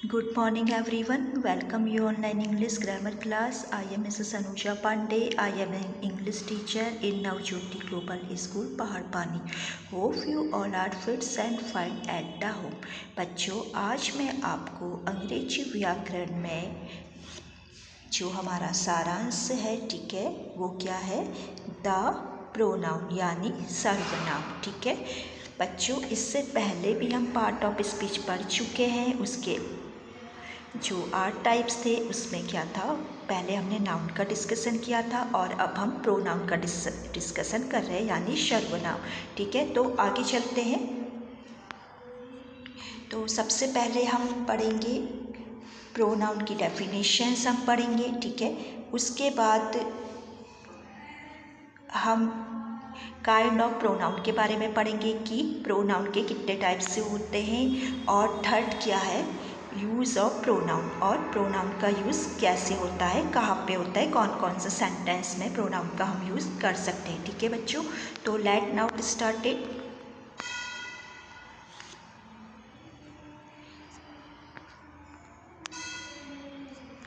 Good morning everyone. Welcome you online English grammar class. I am Mrs. Anuja Pandey. I am an English teacher in Navjyoti Global School, Paharpani. Hope you all are fit and fine at the home. बच्चों, आज मैं आपको अंग्रेजी व्याकरण में जो हमारा सारांश है, ठीक है, वो क्या है? द प्रोनाउन यानी सर्वनाम, ठीक है बच्चों। इससे पहले भी हम पार्ट ऑफ स्पीच पढ़ चुके हैं। उसके जो 8 टाइप्स थे उसमें क्या था, पहले हमने नाउन का डिस्कशन किया था और अब हम प्रोनाउन का डिस्कशन कर रहे हैं यानी सर्वनाम, ठीक है। तो आगे चलते हैं। तो सबसे पहले हम पढ़ेंगे प्रोनाउन की डेफिनेशंस हम पढ़ेंगे, ठीक है। उसके बाद हम काइंड ऑफ प्रोनाउन के बारे में पढ़ेंगे कि प्रोनाउन के कितने टाइप से होते हैं, और थर्ड क्या है यूज़ ऑफ प्रोनाउन, और प्रोनाउन का यूज़ कैसे होता है, कहाँ पे होता है, कौन कौन से सेंटेंस में प्रोनाउन का हम यूज़ कर सकते हैं, ठीक है बच्चों। तो लेट नाउ स्टार्टेड।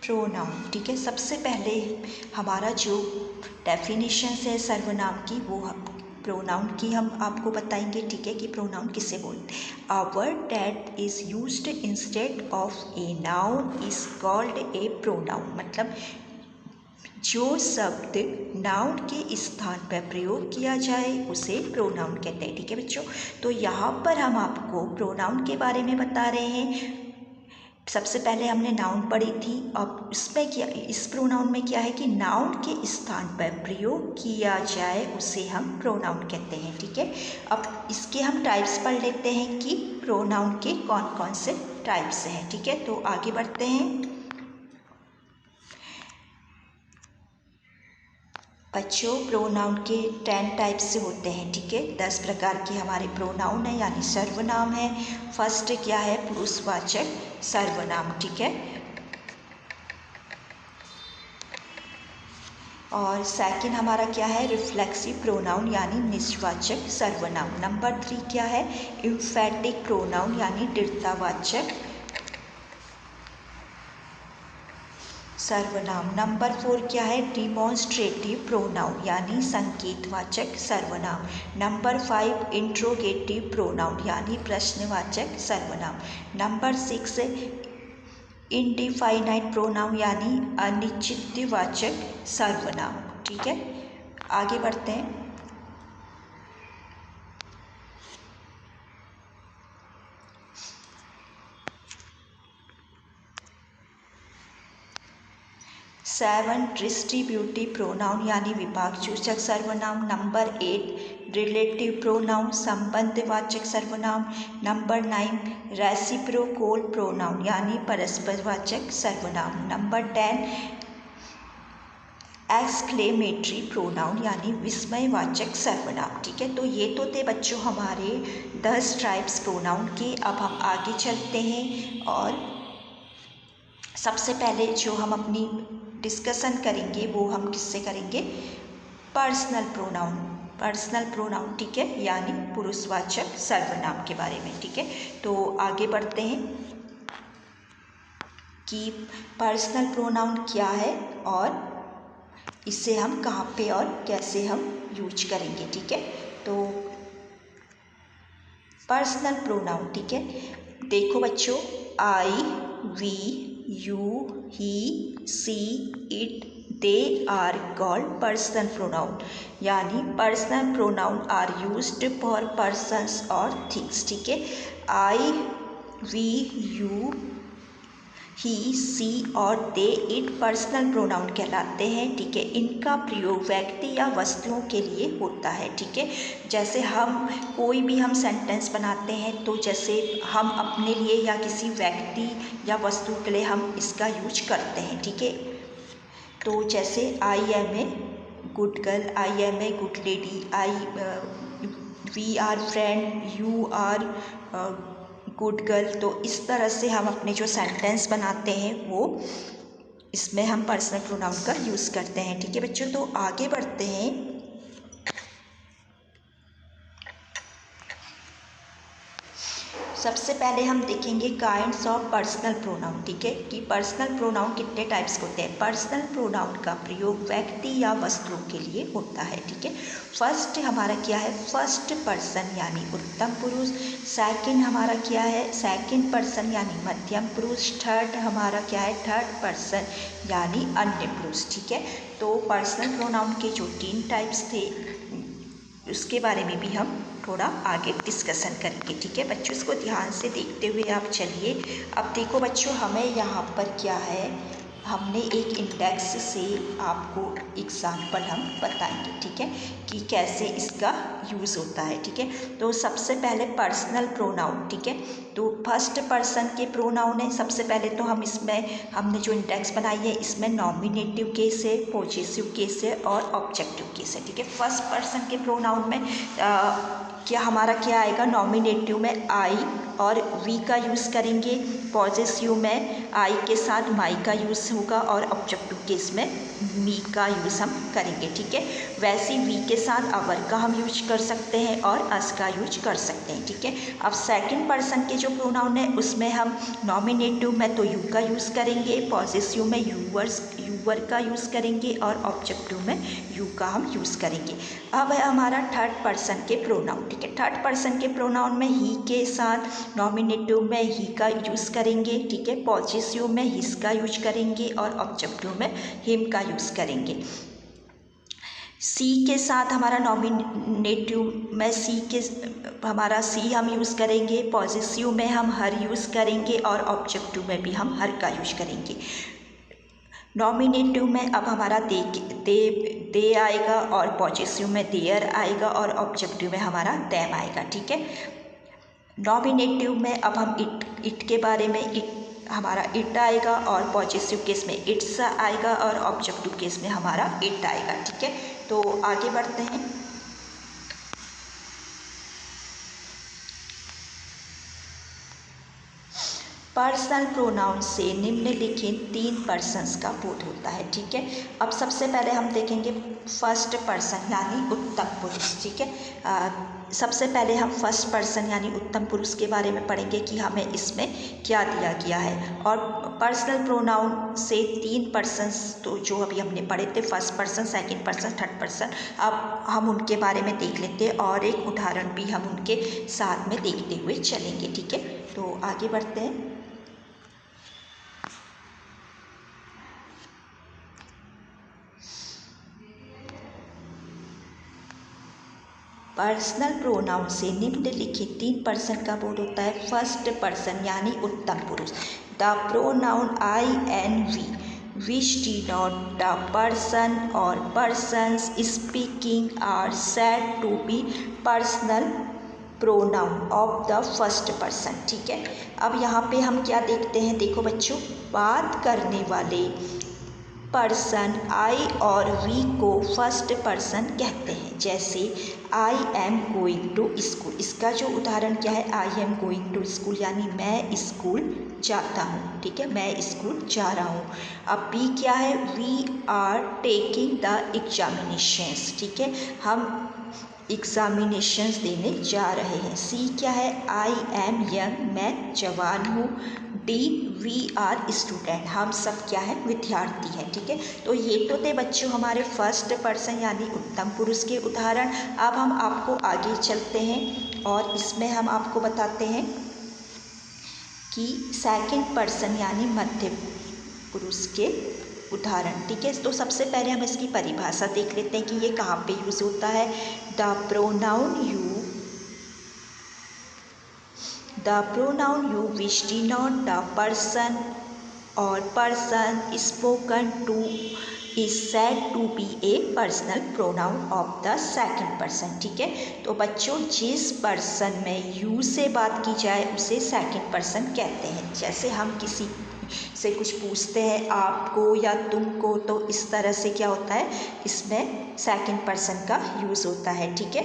प्रोनाउन, ठीक है। सबसे पहले हमारा जो डेफिनेशन है सर्वनाम की, वो प्रोनाउन की हम आपको बताएंगे, ठीक है, कि प्रोनाउन किसे बोलते हैं। A word that is used instead of a noun is called a pronoun. मतलब जो शब्द नाउन के स्थान पर प्रयोग किया जाए उसे प्रोनाउन कहते हैं, ठीक है बच्चों। तो यहाँ पर हम आपको प्रोनाउन के बारे में बता रहे हैं। सबसे पहले हमने नाउन पढ़ी थी। अब इसमें क्या, इस प्रोनाउन में क्या है कि नाउन के स्थान पर प्रयोग किया जाए उसे हम प्रोनाउन कहते हैं, ठीक है। अब इसके हम टाइप्स पढ़ लेते हैं कि प्रोनाउन के कौन कौन से टाइप्स हैं, ठीक है। तो आगे बढ़ते हैं बच्चों। प्रोनाउन के 10 टाइप्स से होते हैं, ठीक है। 10 प्रकार के हमारे प्रोनाउन है यानी सर्वनाम है। फर्स्ट क्या है, पुरुषवाचक सर्वनाम, ठीक है। और सेकंड हमारा क्या है, रिफ्लेक्सिव प्रोनाउन यानी निजवाचक सर्वनाम। नंबर 3 क्या है, एम्फैटिक प्रोनाउन यानी दृढ़तावाचक सर्वनाम। नंबर 4 क्या है, डिमॉन्स्ट्रेटिव प्रोनाउन यानी संकेतवाचक सर्वनाम। नंबर 5 इंट्रोगेटिव प्रोनाउन यानी प्रश्नवाचक सर्वनाम। नंबर 6 इनडिफाइनाइट प्रोनाउन यानी अनिश्चितवाचक सर्वनाम, ठीक है। आगे बढ़ते हैं। सेवन डिस्ट्रीब्यूटिव प्रोनाउन यानी विभागसूचक सर्वनाम। नंबर 8 रिलेटिव प्रोनाउन संबंधवाचक सर्वनाम। नंबर 9 रेसिप्रोकल प्रोनाउन यानी परस्परवाचक सर्वनाम। नंबर 10 एक्सक्लेमेटरी प्रोनाउन यानी विस्मयवाचक सर्वनाम, ठीक है। तो ये तो थे बच्चों हमारे 10 टाइप्स प्रोनाउन के। अब हम आगे चलते हैं और सबसे पहले जो हम अपनी डिस्कशन करेंगे वो हम किससे करेंगे, पर्सनल प्रोनाउन। पर्सनल प्रोनाउन, ठीक है, यानी पुरुषवाचक सर्वनाम के बारे में, ठीक है। तो आगे बढ़ते हैं कि पर्सनल प्रोनाउन क्या है और इसे हम कहाँ पे और कैसे हम यूज करेंगे, ठीक है। तो पर्सनल प्रोनाउन, ठीक है। देखो बच्चों, I, we, you, he, she, it, they are called personal pronoun यानी personal pronoun are used for persons और थिंग्स, ठीक है। आई, वी, यू, ही, सी और दे इट पर्सनल प्रोनाउन कहलाते हैं, ठीक है। इनका प्रयोग व्यक्ति या वस्तुओं के लिए होता है, ठीक है। जैसे हम कोई भी हम सेंटेंस बनाते हैं तो जैसे हम अपने लिए या किसी व्यक्ति या वस्तु के लिए हम इसका यूज करते हैं, ठीक है। तो जैसे I am a good girl, I am a good lady, we are friend, you are good girl. तो इस तरह से हम अपने जो सेंटेंस बनाते हैं वो इसमें हम पर्सनल प्रोनाउन का यूज़ करते हैं, ठीक है बच्चों। तो आगे बढ़ते हैं। सबसे पहले हम देखेंगे काइंड्स ऑफ पर्सनल प्रोनाउन, ठीक है, कि पर्सनल प्रोनाउन कितने टाइप्स के होते हैं। पर्सनल प्रोनाउन का प्रयोग व्यक्ति या वस्तुओं के लिए होता है, ठीक है। फर्स्ट हमारा क्या है, फर्स्ट पर्सन यानी उत्तम पुरुष। सेकंड हमारा क्या है, सेकंड पर्सन यानी मध्यम पुरुष। थर्ड हमारा क्या है, थर्ड पर्सन यानी अन्य पुरुष, ठीक है। तो पर्सनल प्रोनाउन के जो 3 टाइप्स थे उसके बारे में भी हम थोड़ा आगे डिस्कशन करेंगे, ठीक है बच्चों। इसको ध्यान से देखते हुए आप चलिए। अब देखो बच्चों, हमें यहाँ पर क्या है, हमने एक इंडेक्स से आपको एग्जाम्पल हम बताएंगे, ठीक है, कि कैसे इसका यूज़ होता है, ठीक है। तो सबसे पहले पर्सनल प्रोनाउन, ठीक है। तो फर्स्ट पर्सन के प्रोनाउन है। सबसे पहले तो हम इसमें हमने जो इंडेक्स बनाई है इसमें नॉमिनेटिव केस है, पॉजेसिव केस है और ऑब्जेक्टिव केस है, ठीक है। फर्स्ट पर्सन के प्रोनाउन में क्या हमारा क्या आएगा, नॉमिनेटिव में आई और वी का यूज़ करेंगे। पॉजेसिव में आई के साथ माई का यूज़ होगा और ऑब्जेक्टिव केस में मी का यूज़ हम करेंगे, ठीक है। वैसे वी के साथ अवर का हम यूज कर सकते हैं और अस का यूज कर सकते हैं, ठीक है। अब सेकंड पर्सन के जो प्रोनाउन है उसमें हम नॉमिनेटिव में तो यू का यूज़ करेंगे, पॉजेसिव में यूवर का यूज़ करेंगे और ऑब्जेक्टिव में यू का हम यूज़ करेंगे। अब है हमारा थर्ड पर्सन के प्रोनाउन, ठीक है। थर्ड पर्सन के प्रोनाउन में ही के साथ नॉमिनेटिव में ही का यूज़ करेंगे, ठीक है। पॉजेसिव में हिस का यूज करेंगे और ऑब्जेक्टिव में हिम का यूज़ करेंगे। सी के साथ हमारा नॉमिनेटिव में हमारा सी हम यूज़ करेंगे, पॉजेसिव में हम हर यूज़ करेंगे और ऑब्जेक्टिव में भी हम हर का यूज करेंगे। नॉमिनेटिव में अब हमारा दे आएगा और पॉजेसिव में देयर आएगा और ऑब्जेक्टिव में हमारा देम आएगा, ठीक है। नॉमिनेटिव में अब हम इट के बारे में हमारा इट आएगा और पॉजेसिव केस में इट्स आएगा और ऑब्जेक्टिव केस में हमारा इट आएगा, ठीक है। तो आगे बढ़ते हैं। पर्सनल प्रोनाउन से निम्नलिखित 3 पर्सन्स का बोध होता है, ठीक है। अब सबसे पहले हम देखेंगे फर्स्ट पर्सन यानी उत्तम पुरुष, ठीक है। सबसे पहले हम फर्स्ट पर्सन यानी उत्तम पुरुष के बारे में पढ़ेंगे कि हमें इसमें क्या दिया गया है। और पर्सनल प्रोनाउन से 3 पर्सन्स तो जो अभी हमने पढ़े थे, first person, second person, third person, अब हम उनके बारे में देख लेते हैं और एक उदाहरण भी हम उनके साथ में देखते हुए चलेंगे, ठीक है। तो आगे बढ़ते हैं। पर्सनल प्रोनाउन से निम्नलिखित 3 पर्सन का बोध होता है। फर्स्ट पर्सन यानी उत्तम पुरुष। The pronoun I and we which denote the person or persons speaking are said to be personal pronoun of the first person, ठीक है। अब यहाँ पे हम क्या देखते हैं, देखो बच्चों, बात करने वाले पर्सन आई और वी को फर्स्ट पर्सन कहते हैं। जैसे I am going to school, इसका जो उदाहरण क्या है, I am going to school यानी मैं स्कूल जाता हूँ, ठीक है, मैं स्कूल जा रहा हूँ। अब बी क्या है, we are taking the examinations, ठीक है, हम एग्जामिनेशंस देने जा रहे हैं। सी क्या है, आई एम यंग, मैं जवान हूँ। डी वी आर स्टूडेंट, हम सब क्या है, विद्यार्थी हैं, ठीक है। तो ये तो थे बच्चों हमारे फर्स्ट पर्सन यानी उत्तम पुरुष के उदाहरण। अब हम आपको आगे चलते हैं और इसमें हम आपको बताते हैं कि सेकंड पर्सन यानी मध्य पुरुष के उदाहरण, ठीक है। तो सबसे पहले हम इसकी परिभाषा देख लेते हैं कि ये कहाँ पे यूज़ होता है। The pronoun you which denote the person or person spoken to is said to be a personal pronoun of the second person, ठीक है। तो बच्चों, जिस पर्सन में यू से बात की जाए उसे सेकंड पर्सन कहते हैं। जैसे हम किसी से कुछ पूछते हैं आपको या तुमको, तो इस तरह से क्या होता है, इसमें सेकंड पर्सन का यूज़ होता है, ठीक है।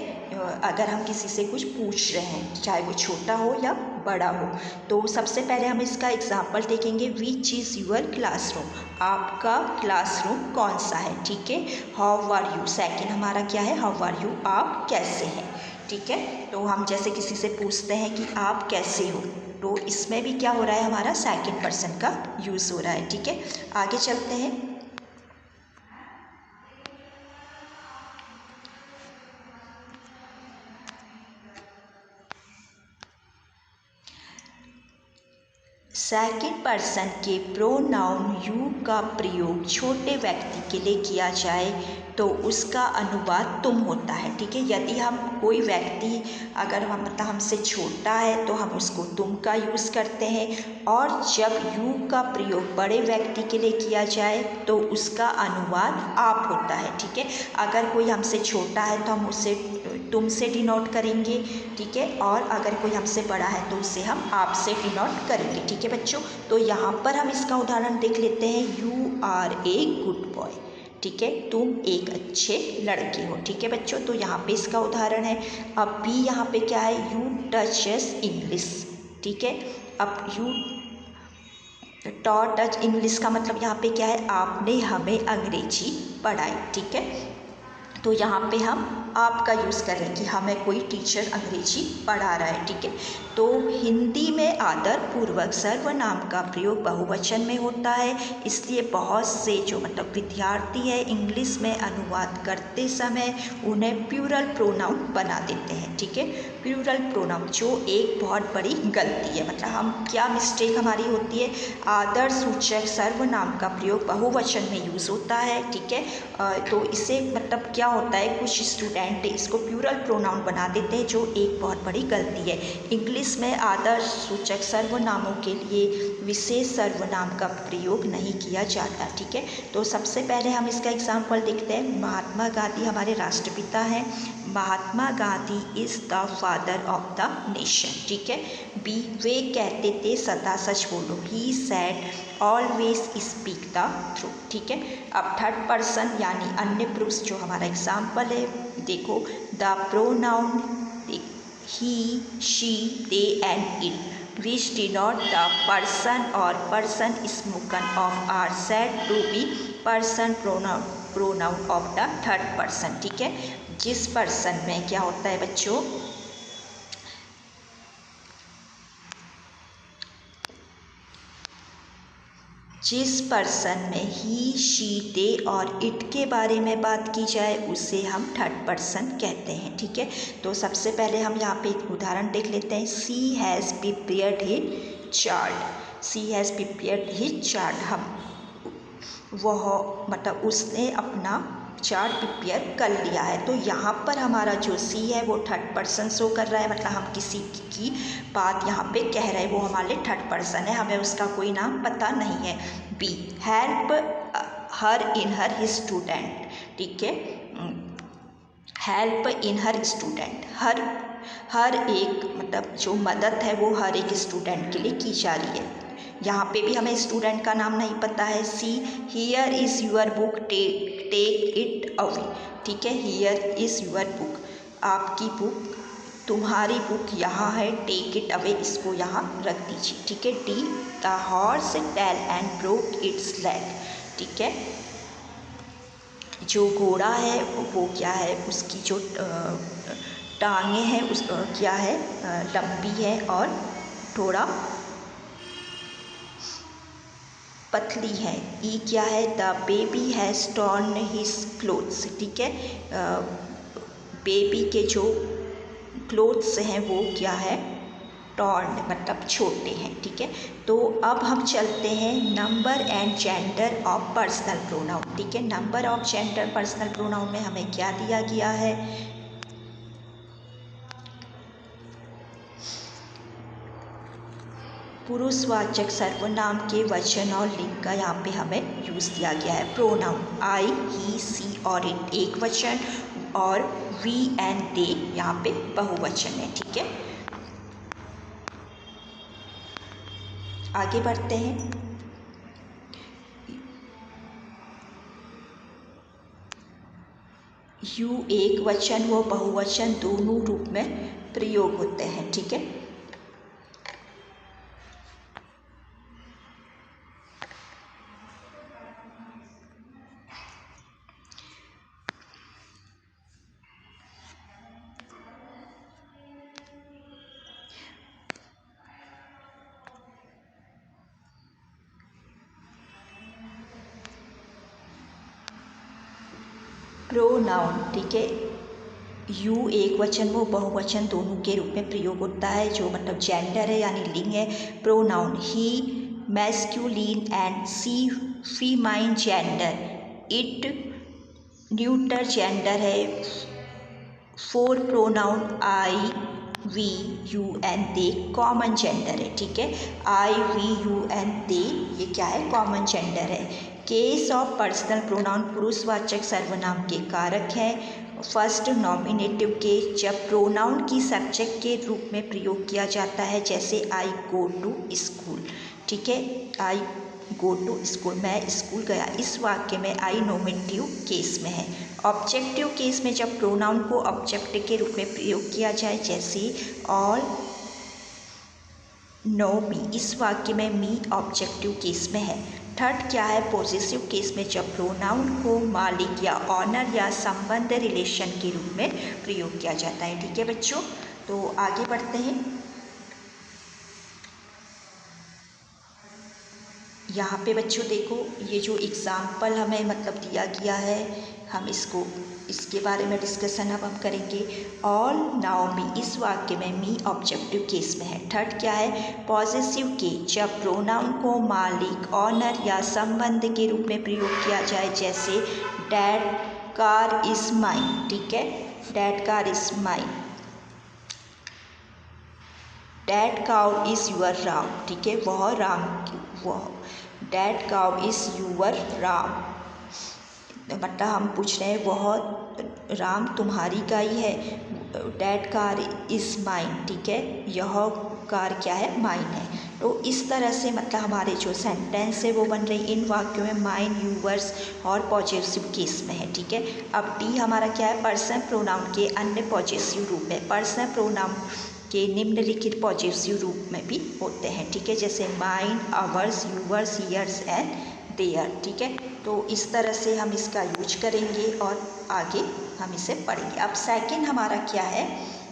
अगर हम किसी से कुछ पूछ रहे हैं, चाहे वो छोटा हो या बड़ा हो। तो सबसे पहले हम इसका एग्जाम्पल देखेंगे। विच इज़ यूअर क्लासरूम, आपका क्लासरूम कौन सा है, ठीक है। हाउ आर यू, सेकंड हमारा क्या है, हाउ आर यू, आप कैसे हैं, ठीक है। तो हम जैसे किसी से पूछते हैं कि आप कैसे हो, तो इसमें भी क्या हो रहा है, हमारा सेकंड पर्सन का यूज़ हो रहा है। ठीक है, आगे चलते हैं। सेकंड पर्सन के प्रोनाउन यू का प्रयोग छोटे व्यक्ति के लिए किया जाए तो उसका अनुवाद तुम होता है। ठीक है, यदि हम कोई व्यक्ति अगर हम मतलब हमसे छोटा है तो हम उसको तुम का यूज़ करते हैं, और जब यू का प्रयोग बड़े व्यक्ति के लिए किया जाए तो उसका अनुवाद आप होता है। ठीक है, अगर कोई हमसे छोटा है तो हम उसे तुम से डिनोट करेंगे। ठीक है, और अगर कोई हमसे बड़ा है तो उसे हम आप से डिनोट करेंगे। ठीक है बच्चों, तो यहाँ पर हम इसका उदाहरण देख लेते हैं। You are a good boy. ठीक है, तुम एक अच्छे लड़के हो। ठीक है बच्चों, तो यहाँ पे इसका उदाहरण है। अब भी यहाँ पे क्या है, यू टचेस इंग्लिश। ठीक है, अब यू टॉट टच इंग्लिश का मतलब यहाँ पे क्या है, आपने हमें अंग्रेजी पढ़ाई। ठीक है, तो यहाँ पे हम आपका यूज़ करें कि हमें कोई टीचर अंग्रेजी पढ़ा रहा है। ठीक है, तो हिंदी में आदर पूर्वक सर्वनाम का प्रयोग बहुवचन में होता है, इसलिए बहुत से जो मतलब विद्यार्थी है इंग्लिश में अनुवाद करते समय उन्हें प्लूरल प्रोनाउन बना देते हैं। ठीक है, प्लूरल प्रोनाउन जो एक बहुत बड़ी गलती है। मतलब हम क्या मिस्टेक हमारी होती है, आदर सूचक सर्वनाम का प्रयोग बहुवचन में यूज़ होता है। ठीक है, तो इससे मतलब क्या होता है, कुछ स्टूडेंट इसको प्लूरल प्रोनाउन बना देते हैं, जो एक बहुत बड़ी गलती है। इंग्लिश में आदर सूचक सर्वनामों के लिए विशेष सर्वनाम का प्रयोग नहीं किया जाता। ठीक है, तो सबसे पहले हम इसका एग्जाम्पल देखते हैं। महात्मा गांधी हमारे राष्ट्रपिता हैं। Mahatma Gandhi is the father of the nation. ठीक है, बी वे कहते थे सदा सच बोलो। He said always speak the truth. ठीक है, अब थर्ड पर्सन यानी अन्य पुरुष जो हमारा एग्जाम्पल है, देखो the pronoun he she they and it which denote the person और person spoken of are said to be person pronoun of the third person. ठीक है, जिस पर्सन में क्या होता है बच्चों, जिस पर्सन में ही शी दे और इट के बारे में बात की जाए उसे हम थर्ड पर्सन कहते हैं। ठीक है, तो सबसे पहले हम यहाँ पे एक उदाहरण देख लेते हैं। She has prepared his chart. She has prepared his chart, हम वह मतलब उसने अपना चार्ट प्रिपेयर कर लिया है। तो यहाँ पर हमारा जो सी है वो थर्ड पर्सन शो कर रहा है, मतलब हम किसी की बात यहाँ पे कह रहे हैं, वो हमारे थर्ड पर्सन है, हमें उसका कोई नाम पता नहीं है। बी हेल्प हर इन हर स्टूडेंट। ठीक है, हेल्प इन हर स्टूडेंट, हर एक मतलब जो मदद है वो हर एक स्टूडेंट के लिए की जा रही है। यहाँ पे भी हमें स्टूडेंट का नाम नहीं पता है। See here is your book take it away. ठीक है, हियर इज़ यूर बुक, आपकी बुक, तुम्हारी बुक यहाँ है, टेक इट अवे, इसको यहाँ रख दीजिए। ठीक है, D the horse fell and broke its leg. ठीक है, जो घोड़ा है वो क्या है, उसकी जो टांगे हैं उस क्या है, लंबी है और थोड़ा पतली है। ई क्या है, the baby has torn his clothes. ठीक है, बेबी के जो क्लोथ्स हैं वो क्या है, टॉर्न मतलब छोटे हैं। ठीक है, तो अब हम चलते हैं number and gender of personal pronoun. ठीक है, number of gender personal pronoun में हमें क्या दिया गया है, पुरुषवाचक सर्वनाम के वचन और लिंग का यहाँ पे हमें यूज़ दिया गया है। प्रोनाउन आई, ही, सी और इट एक वचन, और वी एंड दे यहाँ पे बहुवचन है। ठीक है, आगे बढ़ते हैं। यू एक वचन व बहुवचन दोनों रूप में प्रयोग होते हैं। ठीक है, प्रोनाउन, ठीक है, यू एक वचन वो बहुवचन दोनों के रूप में प्रयोग होता है, जो मतलब जेंडर है यानी लिंग है। Pronoun he masculine and she feminine gender, it neuter gender है। Four pronoun I we you and they common gender है, ठीक है। I we you and they ये क्या है, कॉमन जेंडर है। केस ऑफ पर्सनल प्रोनाउन पुरुषवाचक सर्वनाम के कारक हैं। फर्स्ट नॉमिनेटिव केस, जब प्रोनाउन की सब्जेक्ट के रूप में प्रयोग किया जाता है, जैसे आई गो टू स्कूल, ठीक है, आई गो टू स्कूल, मैं स्कूल गया। इस वाक्य में आई नॉमिनेटिव केस में है। ऑब्जेक्टिव केस में जब प्रोनाउन को ऑब्जेक्ट के रूप में प्रयोग किया जाए, जैसे ऑल नो मी, इस वाक्य में मी ऑब्जेक्टिव केस में है। थर्ड क्या है, पॉजिटिव केस में, जब प्रोनाउन को मालिक या ऑनर या संबंध रिलेशन के रूप में प्रयोग किया जाता है, ठीक है बच्चों। तो आगे बढ़ते हैं। यहाँ पे बच्चों देखो, ये जो एग्ज़ाम्पल हमें मतलब दिया गया है, हम इसके बारे में डिस्कशन अब हम करेंगे। ऑल नाउ मी, इस वाक्य में मी ऑब्जेक्टिव केस में है। थर्ड क्या है, पॉजिटिव केस, जब प्रोनाउन को मालिक, ऑनर या संबंध के रूप में प्रयोग किया जाए, जैसे डैड कार इज़ माइन, ठीक है, dad car is mine, dad cow is your Ram, ठीक है, वह राम, वह dad cow is your Ram, मतलब हम पूछ रहे हैं वह राम तुम्हारी गाय है। डैड कार इज़ माइन, ठीक है, यह कार क्या है, माइन है। तो इस तरह से मतलब हमारे जो सेंटेंस है वो बन रही इन वाक्यों में माइन, यूवर्स और पॉजिटिव केस में है, ठीक है। अब डी हमारा क्या है, पर्सन प्रोनाउन के अन्य पॉजिटिव रूप है। पर्सन प्रोनाउन के निम्नलिखित पॉजिटिव रूप में भी होते हैं, ठीक है, जैसे mine, ours, yours, hers and their, ठीक है। तो इस तरह से हम इसका यूज करेंगे और आगे हम इसे पढ़ेंगे। अब सेकंड हमारा क्या है,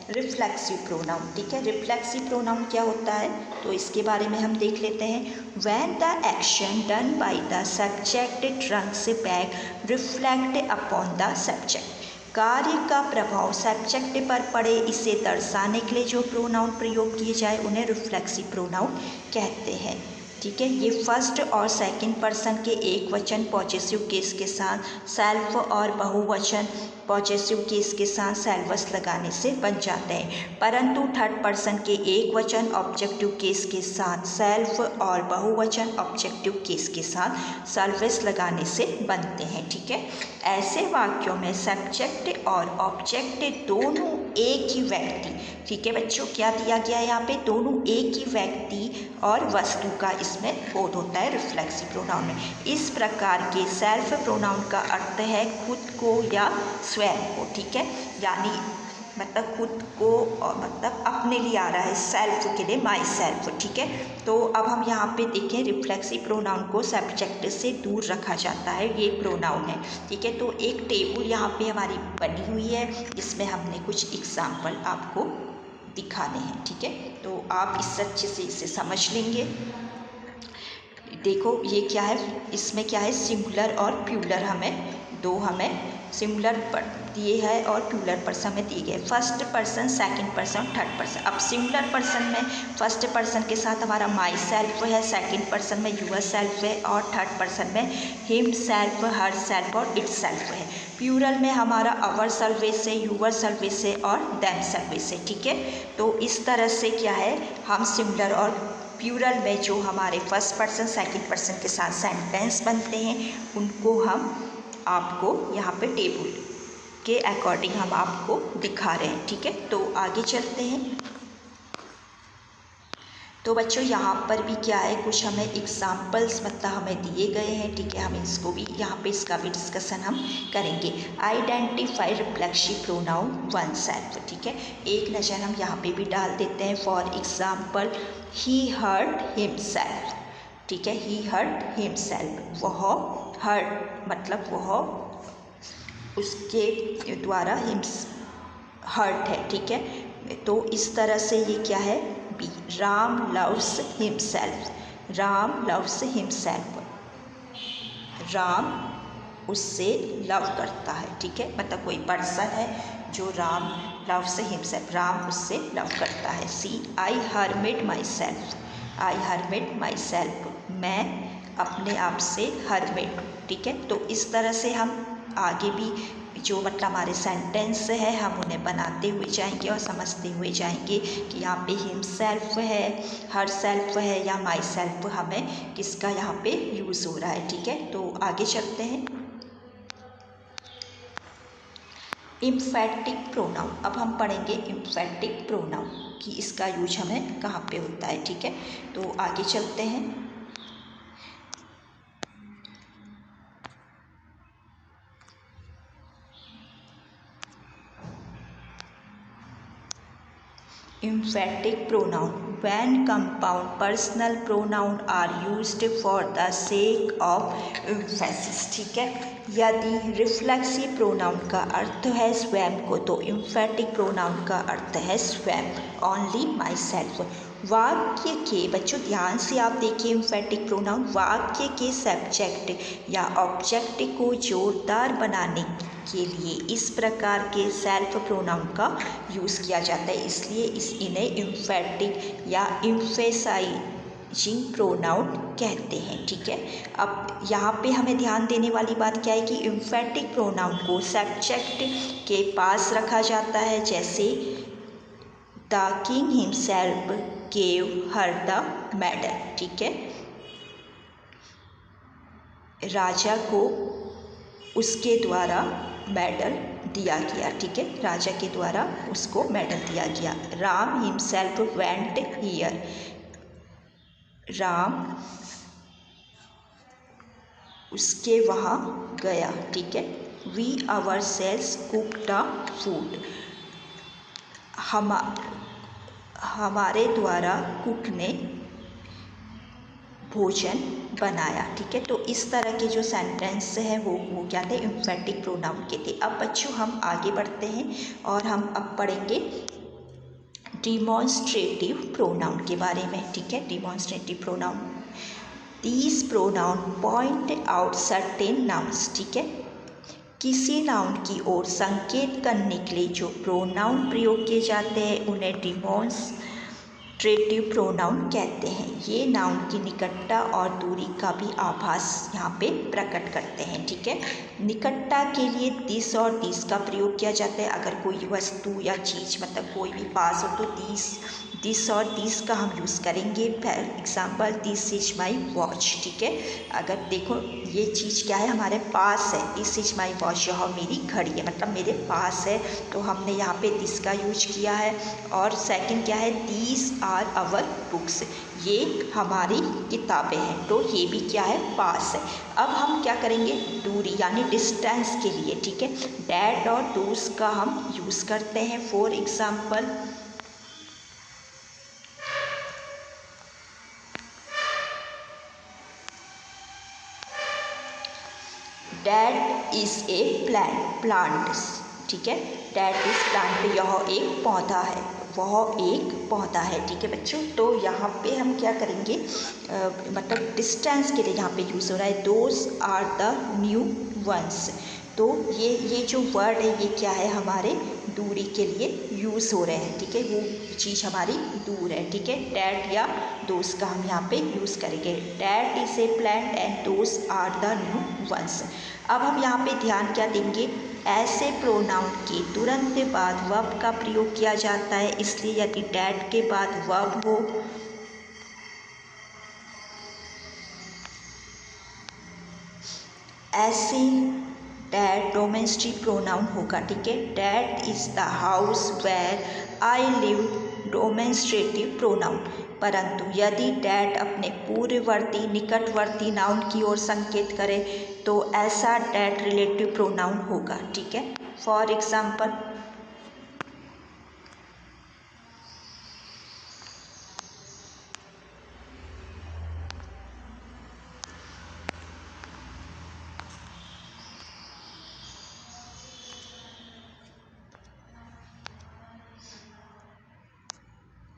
रिफ्लेक्सिव प्रोनाउन, ठीक है। रिफ्लेक्सिव प्रोनाउन क्या होता है, तो इसके बारे में हम देख लेते हैं। When the action done by the subject Trunks back reflect upon the subject, कार्य का प्रभाव सब्जेक्ट पर पड़े, इसे दर्शाने के लिए जो प्रोनाउन प्रयोग किए जाए उन्हें रिफ्लेक्सिव प्रोनाउन कहते हैं, ठीक है। ये फर्स्ट और सेकंड पर्सन के एक वचन पॉजिटिव केस के साथ सेल्फ और बहुवचन पॉजिटिव केस के साथ सेल्वस लगाने से बन जाते हैं, परंतु थर्ड पर्सन के एक वचन ऑब्जेक्टिव केस के साथ सेल्फ और बहुवचन ऑब्जेक्टिव केस के साथ सेल्वस लगाने से बनते हैं, ठीक है। ऐसे वाक्यों में सब्जेक्ट और ऑब्जेक्ट दोनों एक ही व्यक्ति, ठीक है बच्चों, क्या दिया गया है यहाँ पे, दोनों एक ही व्यक्ति और वस्तु का इसमें बोध होता है रिफ्लेक्सिव प्रोनाउन में। इस प्रकार के सेल्फ प्रोनाउन का अर्थ है खुद को या स्वयं को, ठीक है, यानी मतलब खुद को और मतलब अपने लिए आ रहा है, सेल्फ के लिए माई सेल्फ, ठीक है। तो अब हम यहाँ पे देखें, रिफ्लेक्सिव प्रोनाउन को सब्जेक्ट से दूर रखा जाता है, ये प्रोनाउन है, ठीक है। तो एक टेबल यहाँ पे हमारी बनी हुई है, इसमें हमने कुछ एग्जाम्पल आपको दिखाने हैं, ठीक है। तो आप इस अच्छे से इसे समझ लेंगे। देखो ये क्या है, इसमें क्या है, सिंगुलर और प्लूरल, हमें सिंगुलर दिए है और प्लूरल पर्सन में दिए गए, first person, second person, third person. अब सिंगुलर पर्सन में फर्स्ट पर्सन के साथ हमारा माई सेल्फ है, सेकंड पर्सन में यूअर सेल्फ है और थर्ड पर्सन में हिम सेल्फ, हर सेल्फ और इट सेल्फ है। प्लूरल में हमारा अवर सर्विस है, यूअर सर्विस है और देम सर्विस है, ठीक है। तो इस तरह से क्या है, हम सिंगुलर और प्लूरल में जो हमारे फर्स्ट पर्सन सेकंड पर्सन के साथ सेंटेंस बनते हैं उनको हम आपको यहाँ पे टेबल के अकॉर्डिंग हम आपको दिखा रहे हैं, ठीक है। तो आगे चलते हैं। तो बच्चों यहाँ पर भी क्या है, कुछ हमें एग्जाम्पल्स मतलब हमें दिए गए हैं, ठीक है, हम इसको भी यहाँ पे इसका भी डिस्कशन हम करेंगे। Identify reflexive pronoun one self, ठीक है, एक नज़र हम यहाँ पे भी डाल देते हैं। For example, he hurt himself, ठीक है, ही हर्ट हिमसेल्फ, वह हर्ट मतलब वह उसके द्वारा हर्ट है, ठीक है। तो इस तरह से ये क्या है, B, Ram loves himself, Ram loves himself, Ram उससे लव करता है, ठीक है। मतलब कोई पर्सन है जो राम लव से हिमसेल्फ, राम उससे लव करता है। See I harmed myself, I harmed myself, मैं अपने आप से हरमिट, ठीक है। तो इस तरह से हम आगे भी जो मतलब हमारे सेंटेंस है हम उन्हें बनाते हुए जाएंगे और समझते हुए जाएंगे कि यहाँ पे हिम सेल्फ है, हर सेल्फ है या माई सेल्फ, हमें किसका यहाँ पे यूज़ हो रहा है, ठीक है। तो आगे चलते हैं। इम्फेटिक प्रोनाउन, अब हम पढ़ेंगे इम्फेटिक प्रोनाउन कि इसका यूज हमें कहाँ पे होता है, ठीक है। तो आगे चलते हैं। Emphatic pronoun, when compound personal pronoun are used for the sake of emphasis, ठीक है। यदि रिफ्लेक्सिव प्रोनाउन का अर्थ है स्वयं को तो emphatic प्रोनाउन का अर्थ है स्वयं, ओनली माई सेल्फ। वाक्य के, बच्चों ध्यान से आप देखिए, emphatic प्रोनाउन वाक्य के सब्जेक्ट या ऑब्जेक्ट को जोरदार बनाने के लिए इस प्रकार के सेल्फ प्रोनाउन का यूज़ किया जाता है, इसलिए इन्हें इम्फेटिक या इम्फेसाइजिंग प्रोनाउन कहते हैं, ठीक है। अब यहाँ पे हमें ध्यान देने वाली बात क्या है कि इम्फेटिक प्रोनाउन को सब्जेक्ट के पास रखा जाता है, जैसे the king himself gave her the medal, ठीक है। राजा को उसके द्वारा मेडल दिया गया, ठीक है, राजा के द्वारा उसको मेडल दिया गया। Ram himself went here, Ram उसके वहाँ गया, ठीक है। We ourselves cook the food, हमारे द्वारा कुक ने भोजन बनाया, ठीक है। तो इस तरह के जो सेंटेंस है वो क्या थे, इम्फेटिक प्रोनाउन के थे। अब बच्चों हम आगे बढ़ते हैं और हम अब पढ़ेंगे डिमॉन्स्ट्रेटिव प्रोनाउन के बारे में, ठीक है। Demonstrative pronoun, these pronoun point out certain nouns, ठीक है। किसी नाउन की ओर संकेत करने के लिए जो प्रोनाउन प्रयोग किए जाते हैं उन्हें डिमॉन्स्ट्रेटिव प्रोनाउन कहते हैं। ये नाउन की निकटता और दूरी का भी आभास यहाँ पे प्रकट करते हैं, ठीक है। निकटता के लिए दिस और दिस का प्रयोग किया जाता है, अगर कोई वस्तु या चीज़ मतलब कोई भी पास हो तो दिस और दिस का हम यूज़ करेंगे। For example this is my watch, ठीक है। अगर देखो ये चीज़ क्या है, हमारे पास है, दिस इज माई वॉच, यह मेरी घड़ी है, मतलब मेरे पास है, तो हमने यहाँ पे दिस का यूज किया है। और सेकंड क्या है, दीज आर आवर बुक्स, ये हमारी किताबें हैं, तो ये भी क्या है, पास है। अब हम क्या करेंगे, दूरी यानी डिस्टेंस के लिए, ठीक है, डैट और दोस का हम यूज़ करते हैं। For example that is a plant, ठीक है, डैट इज़ प्लांट, यह एक पौधा है, वह एक पौधा है, ठीक है बच्चों। तो यहाँ पे हम क्या करेंगे, मतलब डिस्टेंस के लिए यहाँ पे यूज़ हो रहा है, those are the new ones, तो ये जो वर्ड है ये क्या है, हमारे दूरी के लिए यूज़ हो रहे हैं, ठीक है, वो चीज़ हमारी दूर है, ठीक है। डैट या दोस का हम यहाँ पे यूज़ करेंगे, that is a plant and those are the new ones. अब हम यहाँ पे ध्यान क्या देंगे, ऐसे प्रोनाउन के तुरंत बाद वर्ब का प्रयोग किया जाता है, इसलिए यदि डैट के बाद वर्ब हो ऐसे डैट डोमेस्टिक प्रोनाउन होगा, ठीक है। That is the house where I live, demonstrative pronoun. परंतु यदि डैट अपने पूर्ववर्ती निकटवर्ती नाउन की ओर संकेत करे तो ऐसा डैट रिलेटिव प्रोनाउन होगा, ठीक है। For example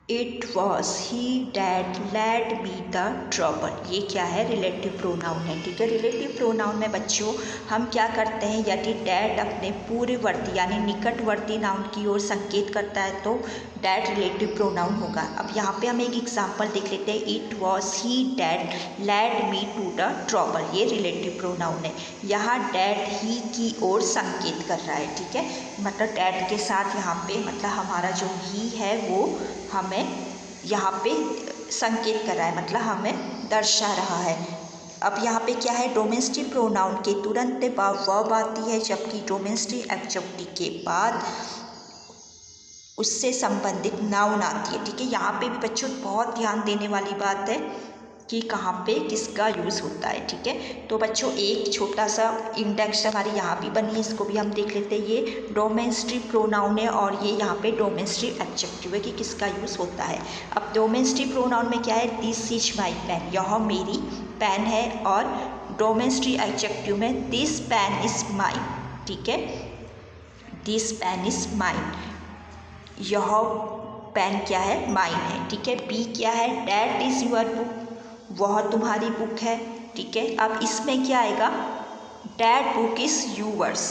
it was he that led me the trouble. ये क्या है, रिलेटिव प्रोनाउन है। ठीक है, रिलेटिव प्रोनाउन में बच्चों हम क्या करते हैं, यदि डैट अपने पूर्ववर्ती यानी निकटवर्ती नाउन की ओर संकेत करता है तो डैट रिलेटिव प्रोनाउन होगा। अब यहाँ पे हम एक एग्जांपल देख लेते हैं। It was he that led me to the trouble, ये रिलेटिव प्रोनाउन है। यहाँ डैट ही की ओर संकेत कर रहा है। ठीक है, मतलब डैट के साथ यहाँ पे मतलब हमारा जो ही है वो हमें यहाँ पे संकेत कर रहा है, मतलब हमें दर्शा रहा है। अब यहाँ पे क्या है, डोमेस्टिक प्रोनाउन के तुरंत बाद वर्ब आती है, जबकि डोमेस्टिक एडजेक्टिव के बाद उससे संबंधित नाउन आती है। ठीक है, यहाँ पे भी बच्चों बहुत ध्यान देने वाली बात है कि कहाँ पे किसका यूज़ होता है। ठीक है, तो बच्चों एक छोटा सा इंडेक्स हमारी यहाँ भी बनी है, इसको भी हम देख लेते हैं। ये डोमेस्टिक प्रोनाउन है और ये यहाँ पे डोमेस्टिक एडजेक्टिव है कि किसका यूज़ होता है। अब डोमेस्टिक प्रोनाउन में क्या है, दिस इज माई पेन, यह मेरी पेन है। और डोमेस्टिक एडजेक्टिव में दिस पेन इज माइन। ठीक है, दिस पेन इज माइन, यह पेन क्या है, माइन है। ठीक है, बी क्या है, डैट इज यूर बुक, वह तुम्हारी बुक है। ठीक है, अब इसमें क्या आएगा, डैट बुक इज यूवर्स,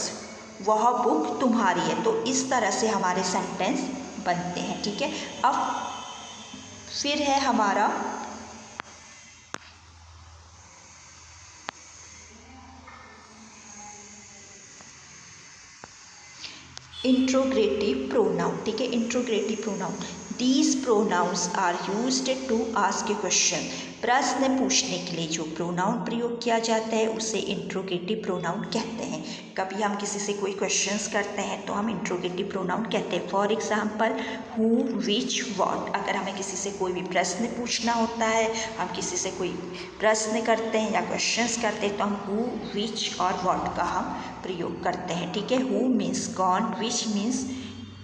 वह बुक तुम्हारी है। तो इस तरह से हमारे सेंटेंस बनते हैं। ठीक है, अब फिर है हमारा इंट्रोगेटिव प्रोनाउन। ठीक है, interrogative pronoun, these pronouns are used to ask a question, प्रश्न पूछने के लिए जो प्रोनाउन प्रयोग किया जाता है उसे इंट्रोगेटिव प्रोनाउन कहते हैं। कभी हम किसी से कोई क्वेश्चंस करते हैं तो हम इंट्रोगेटिव प्रोनाउन कहते हैं। For example who, which, what. अगर हमें किसी से कोई भी प्रश्न पूछना होता है, हम किसी से कोई प्रश्न करते हैं या क्वेश्चंस करते हैं तो हम हु, विच और व्हाट का हम प्रयोग करते हैं। ठीक है, हु मीन्स कौन, विच मीन्स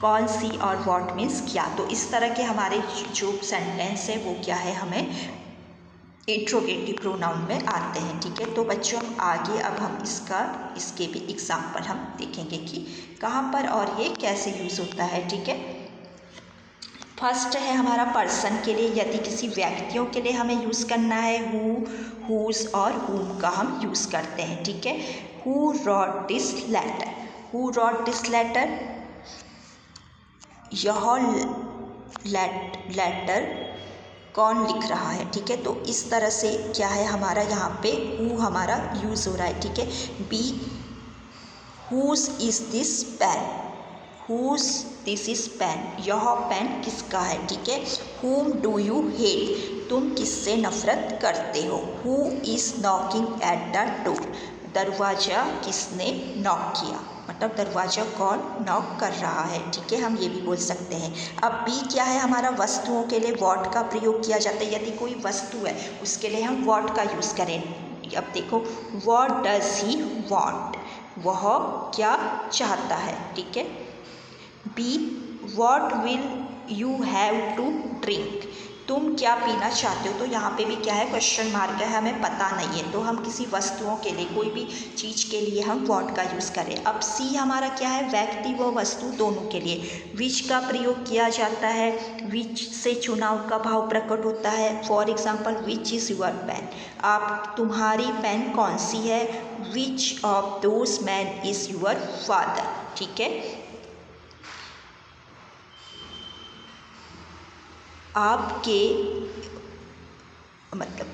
कौन सी और व्हाट मीन्स क्या। तो इस तरह के हमारे जो सेंटेंस है वो क्या है, हमें इंट्रोगेटिव प्रोनाउन में आते हैं। ठीक है, तो बच्चों आगे अब हम इसके भी एग्जाम्पल हम देखेंगे कि कहाँ पर और ये कैसे यूज़ होता है। ठीक है, फर्स्ट है हमारा पर्सन के लिए, यदि किसी व्यक्तियों के लिए हमें यूज़ करना है हु, हुज और हुम का हम यूज़ करते हैं। ठीक है, who wrote this letter, who wrote this letter, यह लेटर कौन लिख रहा है। ठीक है, तो इस तरह से क्या है हमारा यहाँ पे हु हमारा यूज़ हो रहा है। ठीक है, B whose is this pen, whose this is pen, यह पेन किसका है। ठीक है, हुम डू यू हेट, तुम किससे नफरत करते हो। Who is knocking at the door, दरवाज़ा किसने नॉक किया, मतलब दरवाज़ा कौन नॉक कर रहा है। ठीक है, हम ये भी बोल सकते हैं। अब बी क्या है हमारा, वस्तुओं के लिए व्हाट का प्रयोग किया जाता है। यदि कोई वस्तु है उसके लिए हम व्हाट का यूज़ करें। अब देखो, व्हाट डज ही वांट, वह क्या चाहता है। ठीक है, B what will you have to drink, तुम क्या पीना चाहते हो। तो यहाँ पे भी क्या है, क्वेश्चन मार्क है, हमें पता नहीं है। तो हम किसी वस्तुओं के लिए, कोई भी चीज़ के लिए हम व्हाट का यूज़ करें। अब सी हमारा क्या है, व्यक्ति व वस्तु दोनों के लिए विच का प्रयोग किया जाता है। विच से चुनाव का भाव प्रकट होता है। For example which is your pen, आप तुम्हारी पेन कौन सी है। Which of those man is your father. ठीक है, आपके मतलब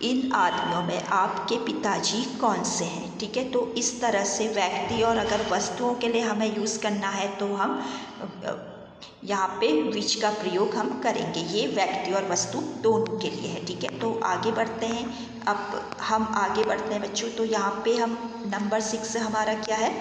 इन आदमियों में आपके पिताजी कौन से हैं। ठीक है, तो इस तरह से व्यक्ति और अगर वस्तुओं के लिए हमें यूज़ करना है तो हम यहाँ पे विच का प्रयोग हम करेंगे। ये व्यक्ति और वस्तु दोनों के लिए है। ठीक है, तो आगे बढ़ते हैं। अब हम आगे बढ़ते हैं बच्चों, तो यहाँ पे हम नंबर 6 हमारा क्या है,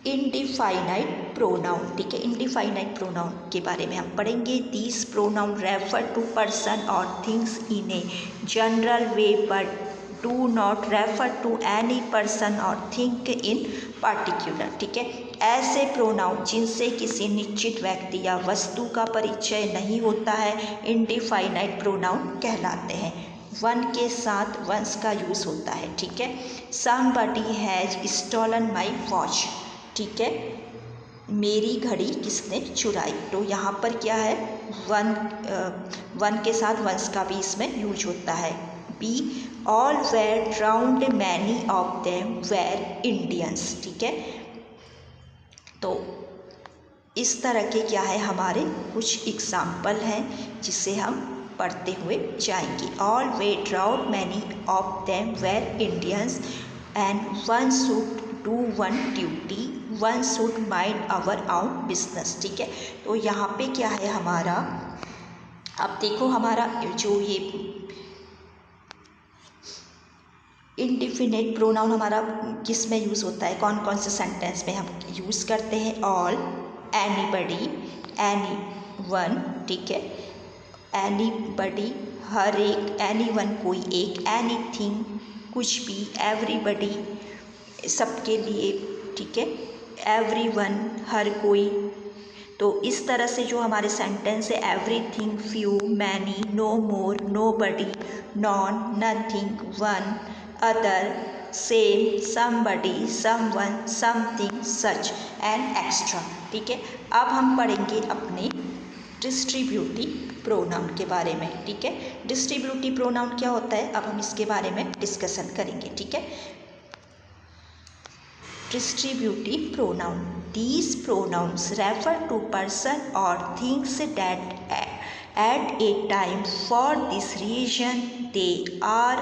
इंडिफाइनाइट प्रोनाउन। ठीक है, इंडिफाइनाइट प्रोनाउन के बारे में हम पढ़ेंगे। These pronoun refer to person और things in a general way but do not refer to any person और थिंग इन पार्टिकुलर। ठीक है, ऐसे प्रोनाउन जिनसे किसी निश्चित व्यक्ति या वस्तु का परिचय नहीं होता है इंडिफाइनाइट प्रोनाउन कहलाते हैं। वन के साथ वंस का यूज़ होता है। ठीक है, somebody has stolen my watch. ठीक है, मेरी घड़ी किसने चुराई। तो यहाँ पर क्या है, वन के साथ वंस का भी इसमें यूज होता है। B, all were drowned, many of them were Indians. ठीक है, तो इस तरह के क्या है हमारे कुछ एग्जाम्पल हैं जिसे हम पढ़ते हुए जाएंगे। All were drowned, many of them were Indians, and one should do one duty, one should mind our own business. ठीक है, तो यहाँ पे क्या है हमारा, अब देखो हमारा जो ये इंडिफिनिट प्रोनाउन हमारा किस में यूज़ होता है, कौन कौन से सेंटेंस में हम यूज़ करते हैं। All, anybody, any one. ठीक है, एनीबडी हर एक, एनी वन कोई एक, एनीथिंग कुछ भी, एवरीबडी सबके लिए। ठीक है, एवरीवन हर कोई। तो इस तरह से जो हमारे सेंटेंस है, everything, few, many, no more, nobody, none, nothing, one, other, same, somebody, someone, something, such and extra. ठीक है, अब हम पढ़ेंगे अपने डिस्ट्रीब्यूटिव प्रोनाउन के बारे में। ठीक है, डिस्ट्रीब्यूटिव प्रोनाउन क्या होता है, अब हम इसके बारे में डिस्कशन करेंगे। ठीक है, distributive pronoun. These pronouns refer to person or things that at a time. For this reason, they are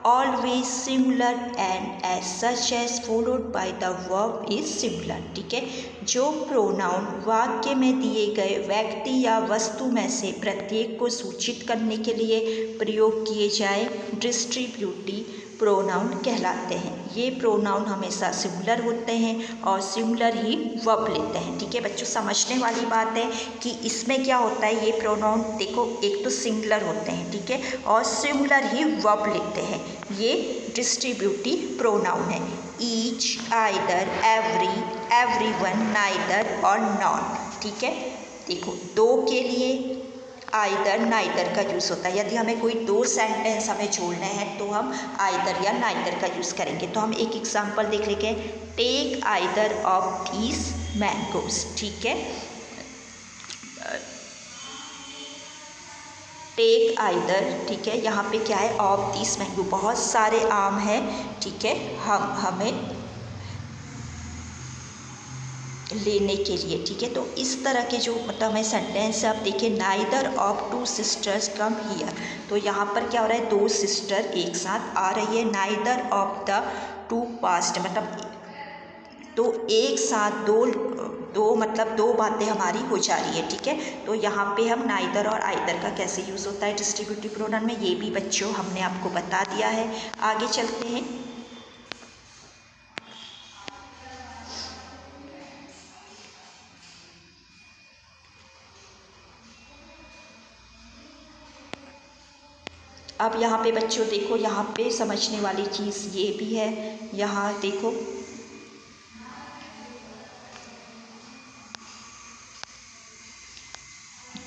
always singular and as such as followed by the verb is singular. ठीक है, जो pronoun वाक्य में दिए गए व्यक्ति या वस्तु में से प्रत्येक को सूचित करने के लिए प्रयोग किए जाए डिस्ट्रीब्यूटिव प्रोनाउन कहलाते हैं। ये प्रोनाउन हमेशा सिंगुलर होते हैं और सिंगुलर ही वर्ब लेते हैं। ठीक है बच्चों, समझने वाली बात है कि इसमें क्या होता है, ये प्रोनाउन देखो एक तो सिंगुलर होते हैं, ठीक है, और सिंगुलर ही वर्ब लेते हैं। ये डिस्ट्रीब्यूटिव प्रोनाउन है। Each, either, every, everyone, neither और नॉन। ठीक है, देखो दो के लिए आइदर नाइदर का यूज़ होता है। यदि हमें कोई दो सेंटेंस हमें जोड़ने हैं तो हम आइदर या नाइदर का यूज़ करेंगे। तो हम एक एग्जांपल देख लेंगे, take either of these mangoes. ठीक है, टेक आइदर, ठीक है, यहाँ पे क्या है, ऑफ दीज मैंगो, बहुत सारे आम हैं। ठीक है, हमें लेने के लिए। ठीक है, तो इस तरह के जो मतलब हमें सेंटेंस है, आप देखिए neither of two sisters come here. तो यहाँ पर क्या हो रहा है, दो सिस्टर एक साथ आ रही है। Neither of the two past, मतलब तो एक साथ दो मतलब दो बातें हमारी हो जा रही है। ठीक है, तो यहाँ पे हम नाइदर और आइदर का कैसे यूज़ होता है डिस्ट्रीब्यूटिव प्रोनाउन में, ये भी बच्चों हमने आपको बता दिया है। आगे चलते हैं। अब यहाँ पे बच्चों देखो, यहाँ पे समझने वाली चीज़ ये भी है। यहाँ देखो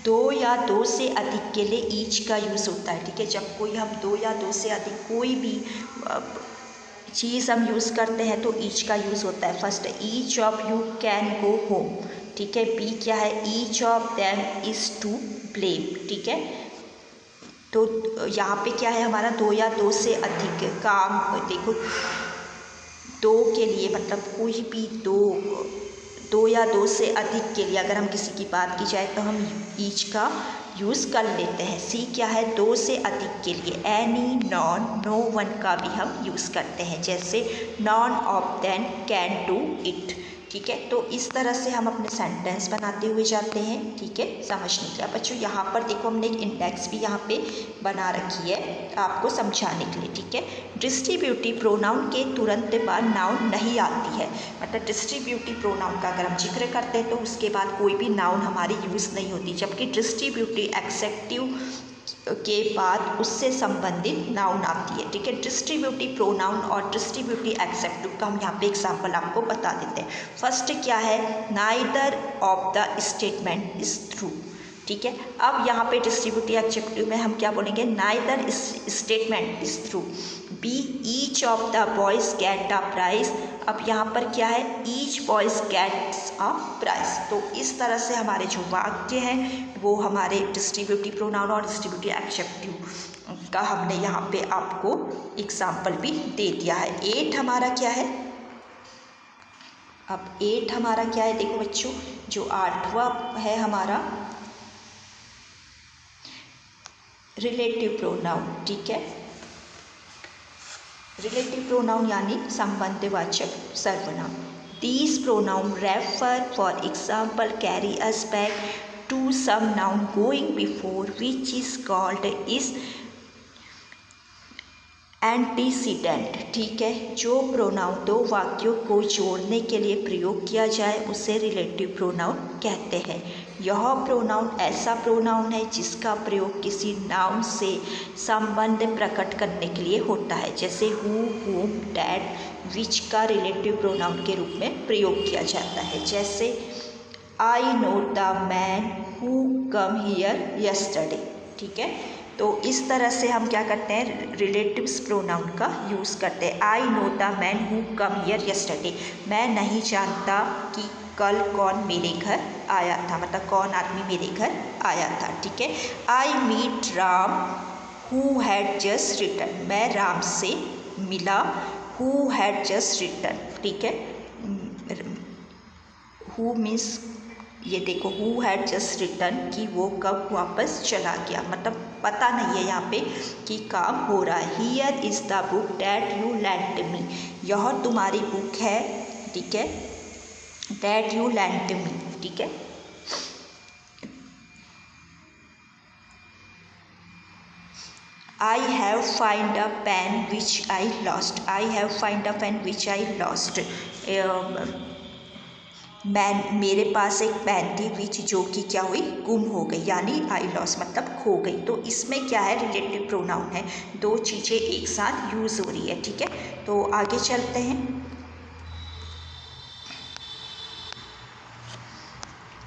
दो या दो से अधिक के लिए ईच का यूज़ होता है। ठीक है, जब कोई हम दो या दो से अधिक कोई भी चीज़ हम यूज़ करते हैं तो ईच का यूज़ होता है। First, each of you can go home. ठीक है, बी क्या है, each of them is to blame. ठीक है, तो यहाँ पे क्या है हमारा, दो या दो से अधिक काम। देखो दो के लिए मतलब कोई भी दो या दो से अधिक के लिए अगर हम किसी की बात की जाए तो हम ईच का यूज़ कर लेते हैं। सी क्या है, दो से अधिक के लिए एनी, नॉन, नो वन का भी हम यूज़ करते हैं, जैसे none of them can do it. ठीक है, तो इस तरह से हम अपने सेंटेंस बनाते हुए जाते हैं। ठीक है, समझने के लिए बच्चों यहाँ पर देखो हमने एक इंडेक्स भी यहाँ पे बना रखी है आपको समझाने के लिए। ठीक है, डिस्ट्रीब्यूटिव प्रोनाउन के तुरंत बाद नाउन नहीं आती है। मतलब डिस्ट्रीब्यूटिव प्रोनाउन का अगर हम जिक्र करते हैं तो उसके बाद कोई भी नाउन हमारी यूज़ नहीं होती, जबकि डिस्ट्रीब्यूटिव एक्सेप्टिव के बाद उससे संबंधित नाउन आती है। ठीक है, डिस्ट्रीब्यूटिव प्रोनाउन और डिस्ट्रीब्यूटिव एक्सेप्टिव का हम यहाँ पे एग्जांपल आपको बता देते हैं। फर्स्ट क्या है, neither of the statement is true. ठीक है। अब यहाँ पे डिस्ट्रीब्यूटिव एडजेक्टिव में हम क्या बोलेंगे, neither statement is true, B each of the boys get a prize. अब यहाँ पर क्या है, each boys gets a prize. तो इस तरह से हमारे जो वाक्य हैं वो हमारे डिस्ट्रीब्यूटिव प्रोनाउन और डिस्ट्रीब्यूटिव एडजेक्टिव का हमने यहाँ पे आपको एग्जाम्पल भी दे दिया है। 8 हमारा क्या है, अब 8 हमारा क्या है, देखो बच्चों, जो 8वां है हमारा रिलेटिव प्रोनाउन, ठीक है। रिलेटिव प्रोनाउन यानी संबंधवाचक सर्वनाम। These pronoun refer for example carry us back to some noun going before which is called is antecedent, ठीक है। जो प्रोनाउन दो वाक्यों को जोड़ने के लिए प्रयोग किया जाए उसे रिलेटिव प्रोनाउन कहते हैं। यह प्रोनाउन ऐसा प्रोनाउन है जिसका प्रयोग किसी नाउन से संबंध प्रकट करने के लिए होता है, जैसे हु, whom, that, which का रिलेटिव प्रोनाउन के रूप में प्रयोग किया जाता है। जैसे I know the man who come here yesterday, ठीक है। तो इस तरह से हम क्या करते हैं, रिलेटिव्स प्रोनाउन का यूज़ करते हैं। I know the man who come here yesterday, मैं नहीं जानता कि कल कौन मेरे घर आया था, मतलब कौन आदमी मेरे घर आया था, ठीक है। I meet Ram who had just return, मैं राम से मिला, हु हैड जस्ट रिटर्न, ठीक है। हु मीन्स ये देखो, हु हैड जस्ट रिटर्न कि वो कब वापस चला गया, मतलब पता नहीं है यहाँ पे कि काम हो रहा है। Here is the book that you lent me, यह तुम्हारी बुक है, ठीक है, दैट यू लेंट मी, ठीक है। I have find a pen which I lost, I have find a pen which I lost, मेरे पास एक पेन थी विच जो कि क्या हुई, गुम हो गई, यानी आई लॉस मतलब खो गई। तो इसमें क्या है, रिलेटिव प्रोनाउन है, दो चीज़ें एक साथ यूज़ हो रही है, ठीक है। तो आगे चलते हैं।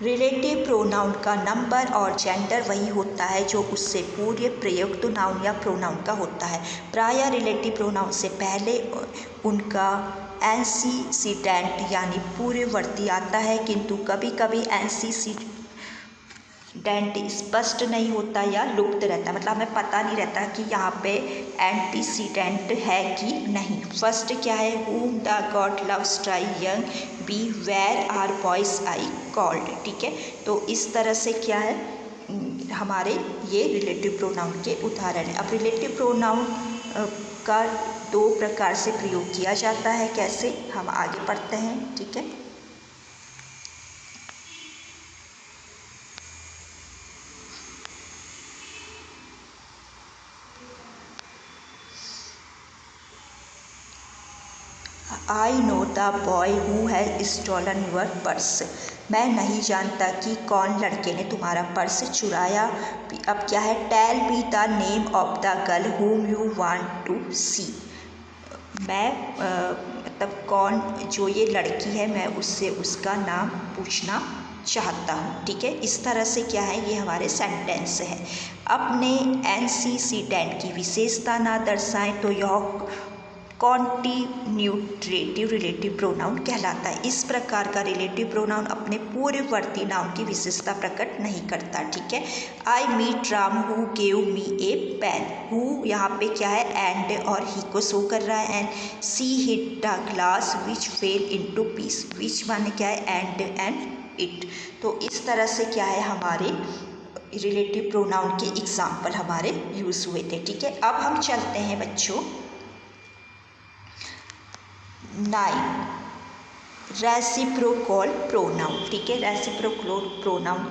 रिलेटिव प्रोनाउन का नंबर और जेंडर वही होता है जो उससे पूर्व प्रयुक्त नाउन या प्रोनाउन का होता है। प्रायः रिलेटिव प्रोनाउन से पहले उनका एंटीसीडेंट यानी पूर्ववर्ती आता है, किंतु कभी कभी एंटीसीडेंट स्पष्ट नहीं होता या लुप्त रहता है, मतलब हमें पता नहीं रहता कि यहाँ पे एंटीसीडेंट है कि नहीं। फर्स्ट क्या है, whom the God loves try young, B where are boys I called, ठीक है। तो इस तरह से क्या है, हमारे ये रिलेटिव प्रोनाउन के उदाहरण है। अब रिलेटिव प्रोनाउन का दो प्रकार से प्रयोग किया जाता है, कैसे, हम आगे पढ़ते हैं, ठीक है। I know the boy who has stolen your purse, मैं नहीं जानता कि कौन लड़के ने तुम्हारा पर्स चुराया। अब क्या है, tell me the name of the girl whom you want to see, मैं मतलब कौन जो ये लड़की है मैं उससे उसका नाम पूछना चाहता हूँ, ठीक है। इस तरह से क्या है, ये हमारे सेंटेंस है। अपने एंटीसीडेंट की विशेषता ना दर्शाएं तो यह कॉन्टिन्यूट्रेटिव रिलेटिव प्रोनाउन कहलाता है। इस प्रकार का रिलेटिव प्रोनाउन अपने पूर्ववर्ती नाउन की विशेषता प्रकट नहीं करता, ठीक है। I meet Ram who gave me a pen, who यहाँ पे क्या है, एंड और ही को शो कर रहा है, and she hit the glass which fell into piece, which माने क्या है, एंड इट। तो इस तरह से क्या है, हमारे रिलेटिव प्रोनाउन के एग्जाम्पल हमारे यूज़ हुए थे, ठीक है। अब हम चलते हैं बच्चों 9 रेसिप्रोकल प्रोनाउन, ठीक है। रेसिप्रोकल प्रोनाउन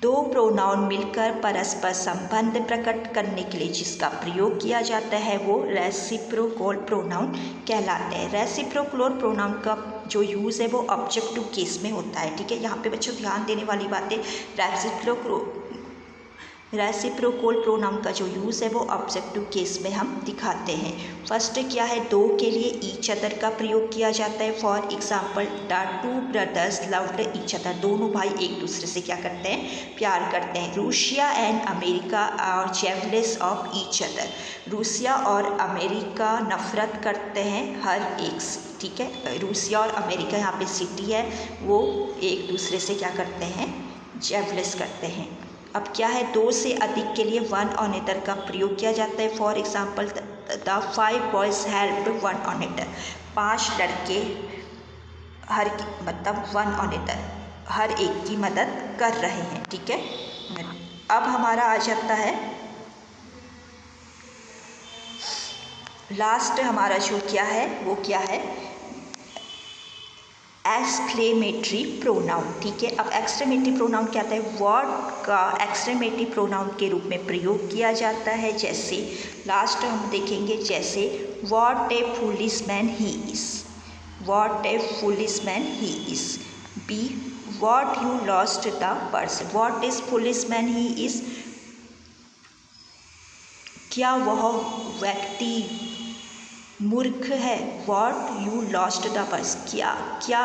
दो प्रोनाउन मिलकर परस्पर संबंध प्रकट करने के लिए जिसका प्रयोग किया जाता है वो रेसिप्रोकल प्रोनाउन कहलाते हैं। रेसिप्रोकल प्रोनाउन का जो यूज़ है वो ऑब्जेक्टिव केस में होता है, ठीक है। यहाँ पे बच्चों ध्यान देने वाली बात है, रेसिप्रोकल प्रोनाउन का जो यूज़ है वो ऑब्जेक्टिव केस में हम दिखाते हैं। फर्स्ट क्या है, दो के लिए ईच अदर का प्रयोग किया जाता है। For example the two brothers loved each other, दोनों भाई एक दूसरे से क्या करते हैं, प्यार करते हैं। Russia and America are jealous of each other, Russia और अमेरिका नफरत करते हैं हर एक से, ठीक है। रूसिया और अमेरिका यहाँ पे सिटी है, वो एक दूसरे से क्या करते हैं, जेवलेस करते हैं। अब क्या है, दो से अधिक के लिए वन अनदर का प्रयोग किया जाता है। For example the 5 boys helped one another, 5 लड़के हर मतलब वन अनदर, हर एक की मदद कर रहे हैं, ठीक है। अब हमारा आ जाता है लास्ट, हमारा जो क्या है वो क्या है, एक्सक्लेमेटरी प्रोनाउन, ठीक है। अब एक्सक्लेमेटरी प्रोनाउन क्या आता है, वर्ड का एक्सक्लेमेटरी प्रोनाउन के रूप में प्रयोग किया जाता है। जैसे लास्ट हम देखेंगे, जैसे what A foolish man he is, what A foolish man he is. Be what you lost the purse, what is foolish man he is, क्या वह व्यक्ति मूर्ख है। What you lost the purse, क्या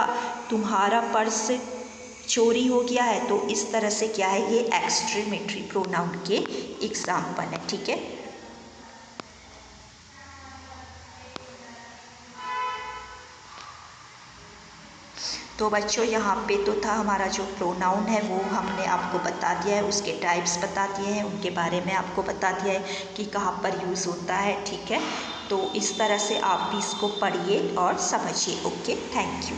तुम्हारा पर्स चोरी हो गया है। तो इस तरह से क्या है, ये एक्सक्लेमेटरी प्रोनाउन के एग्जाम्पल है, ठीक है। तो बच्चों यहाँ पे तो था हमारा जो प्रोनाउन है वो हमने आपको बता दिया है, उसके टाइप्स बता दिए हैं, उनके बारे में आपको बता दिया है कि कहाँ पर यूज़ होता है, ठीक है। तो इस तरह से आप भी इसको पढ़िए और समझिए। Okay, thank you.